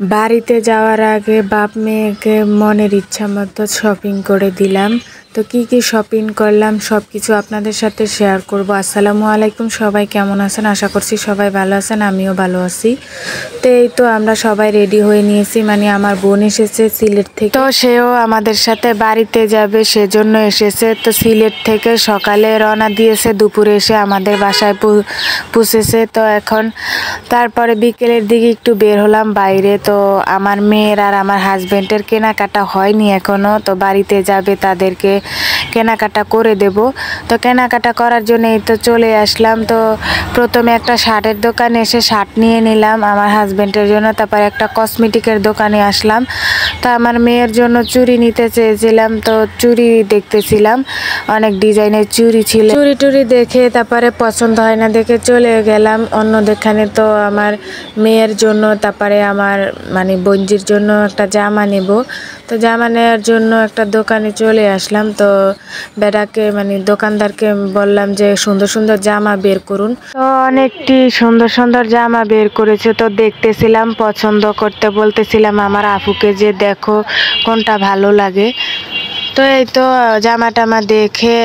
বাড়িতে যাওয়ার আগে বাপ মেয়েকে মনের ইচ্ছা মতো শপিং করে দিলাম। তো কি কি শপিং করলাম সব কিছু আপনাদের সাথে শেয়ার করব। আসসালামু আলাইকুম, সবাই কেমন আছেন? আশা করছি সবাই ভালো আছেন, আমিও ভালো আছি। তো এই তো আমরা সবাই রেডি হয়ে নিয়েছি, মানে আমার বোন এসেছে সিলেট থেকে, তো সেও আমাদের সাথে বাড়িতে যাবে সেজন্য এসেছে। তো সিলেট থেকে সকালে রওনা দিয়েছে, দুপুরে এসে আমাদের বাসায় পৌঁছেছে। তো এখন তারপরে বিকেলের দিকে একটু বের হলাম বাইরে। তো আমার মেয়ের আর আমার হাজবেন্ডের কেনাকাটা হয়নি এখনো, তো বাড়িতে যাবে তাদেরকে কেনাকাটা করে দেব। তো কেনাকাটা করার জন্য এই তো চলে আসলাম। তো প্রথমে একটা শার্টের দোকানে এসে শার্ট নিয়ে নিলাম আমার হাজবেন্ডের জন্য, তারপর একটা কসমেটিকের দোকানে আসলাম। তো আমার মেয়ের জন্য চুড়ি নিতে চেয়েছিলাম, তো চুড়ি দেখতেছিলাম, অনেক ডিজাইনের চুড়ি ছিল। চুড়ি টুড়ি দেখে তারপরে পছন্দ হয় না দেখে চলে গেলাম অন্য দোকানে। তো আমার মেয়ের জন্য তারপরে আমার মানে বোনজির জন্য একটা জামা নেব। তো জামা নেওয়ার জন্য একটা দোকানে চলে আসলাম। তো বেটাকে মানে দোকানদারকে বললাম যে সুন্দর সুন্দর জামা বের করুন। তো অনেকটি সুন্দর সুন্দর জামা বের করেছে, তো দেখতেছিলাম, পছন্দ করতে বলতেছিলাম আমার আপুকে যে দেখো কোনটা ভালো লাগে। তো এই তো জামা টামা দেখে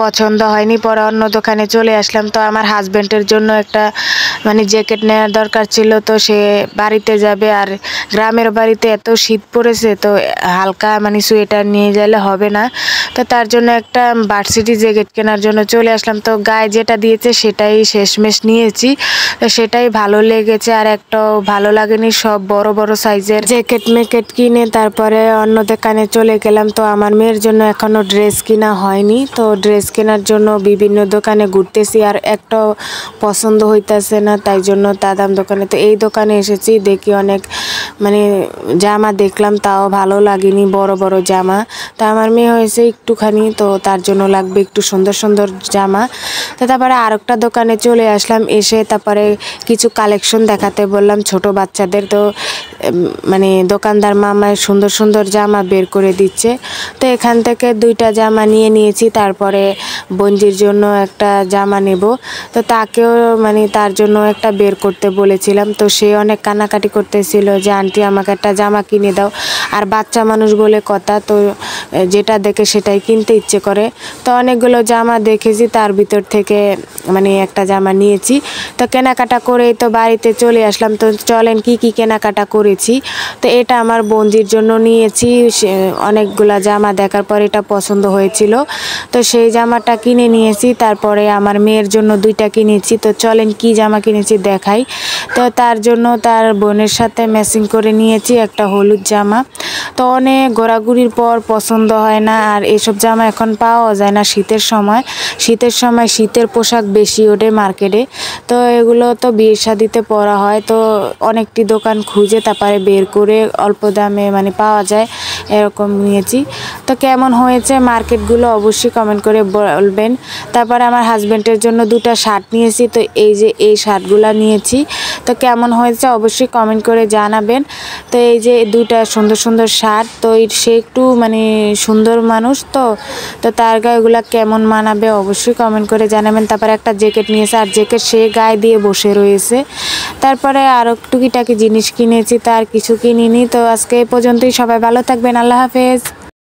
পছন্দ হয়নি, পরে অন্য দোকানে চলে আসলাম। তো আমার হাজবেন্ডের জন্য একটা মানে জ্যাকেট নেওয়ার দরকার ছিল, তো সে বাড়িতে যাবে আর গ্রামের বাড়িতে এত শীত পড়েছে, তো হালকা মানে সোয়েটার নিয়ে গেলে হবে না। তো তার জন্য একটা ভার্সিটি জ্যাকেট কেনার জন্য চলে আসলাম। তো গায়ে যেটা দিয়েছে সেটাই শেষমেশ নিয়েছি, তো সেটাই ভালো লেগেছে, আর একটাও ভালো লাগেনি। সব বড় বড় সাইজের জ্যাকেট মেকেট কিনে তারপরে অন্য দোকানে চলে গেলাম। তো আমার মেয়ের জন্য এখনো ড্রেস কিনা হয়নি, তো ড্রেস কেনার জন্য বিভিন্ন দোকানে ঘুরতেছি, আর একটাও পছন্দ হইতেছে না, তাই জন্য দাদাম দোকানে। তো এই দোকানে এসেছি, দেখি অনেক মানে জামা দেখলাম, তাও ভালো লাগেনি, বড় বড় জামা। তো আমার মেয়ে হয়েছে একটুখানি, তো তার জন্য লাগবে একটু সুন্দর সুন্দর জামা। তো তারপরে আরেকটা দোকানে চলে আসলাম, এসে তারপরে কিছু কালেকশন দেখাতে বললাম ছোট বাচ্চাদের। তো মানে দোকানদার মামায় সুন্দর সুন্দর জামা বের করে দিচ্ছে। তো এখান থেকে দুইটা জামা নিয়ে নিয়েছি, তারপরে বোনজির জন্য একটা জামা নেব। তো তাকেও মানে তার জন্য একটা বের করতে বলেছিলাম, তো সে অনেক কান্নাকাটি করতেছিল যে আন্টি আমাকে একটা জামা কিনে দাও। আর বাচ্চা মানুষ বলে কথা, তো যেটা দেখে সেটাই কিনতে ইচ্ছে করে। তো অনেকগুলো জামা দেখেছি, তার ভিতর থেকে মানে একটা জামা নিয়েছি। তো কেনাকাটা করে তো বাড়িতে চলে আসলাম। তো চলেন কি কি কেনাকাটা করেছি। তো এটা আমার বোনজির জন্য নিয়েছি, অনেকগুলা জামা দেখার পর এটা পছন্দ হয়েছিল, তো সেই জামাটা কিনে নিয়েছি। তারপরে আমার মেয়ের জন্য দুইটা কিনেছি। তো চলেন কি জামা কিনেছি দেখাই। তো তার জন্য তার বোনের সাথে ম্যাচিং করে নিয়েছি একটা হলুদ জামা। তো অনেক ঘোরাঘুরির পর পছন্দ হয় না, আর এসব জামা এখন পাওয়া যায় না শীতের সময়। শীতের পোশাক বেশি ওঠে মার্কেটে, তো এগুলো তো বিয়ে শাদিতে পরা হয়। তো অনেকটি দোকান খুঁজে তারপরে বের করে অল্প দামে মানে পাওয়া যায় এরকম নিয়েছি। তো কেমন হয়েছে মার্কেটগুলো অবশ্যই কমেন্ট করে বলবেন। তারপরে আমার হাজব্যান্ডের জন্য দুটো শার্ট নিয়েছি, তো এই যে এই শার্টগুলো নিয়েছি। তো কেমন হয়েছে অবশ্যই কমেন্ট করে জানাবেন। তো এই যে দুটা সুন্দর সুন্দর শার্ট, তো সে একটু মানে সুন্দর মানুষ, তো তার গায়ে এগুলো কেমন মানাবে অবশ্যই কমেন্ট করে জানাবেন। তারপরে একটা জ্যাকেট নিয়েছে, আর জ্যাকেট সে গায়ে দিয়ে বসে রয়েছে। তারপরে আরও টুকিটাকি জিনিস কিনেছি, তার কিছু কিনিনি। তো আজকে এই পর্যন্তই, সবাই ভালো থাকবেন, আল্লাহ হাফেজ।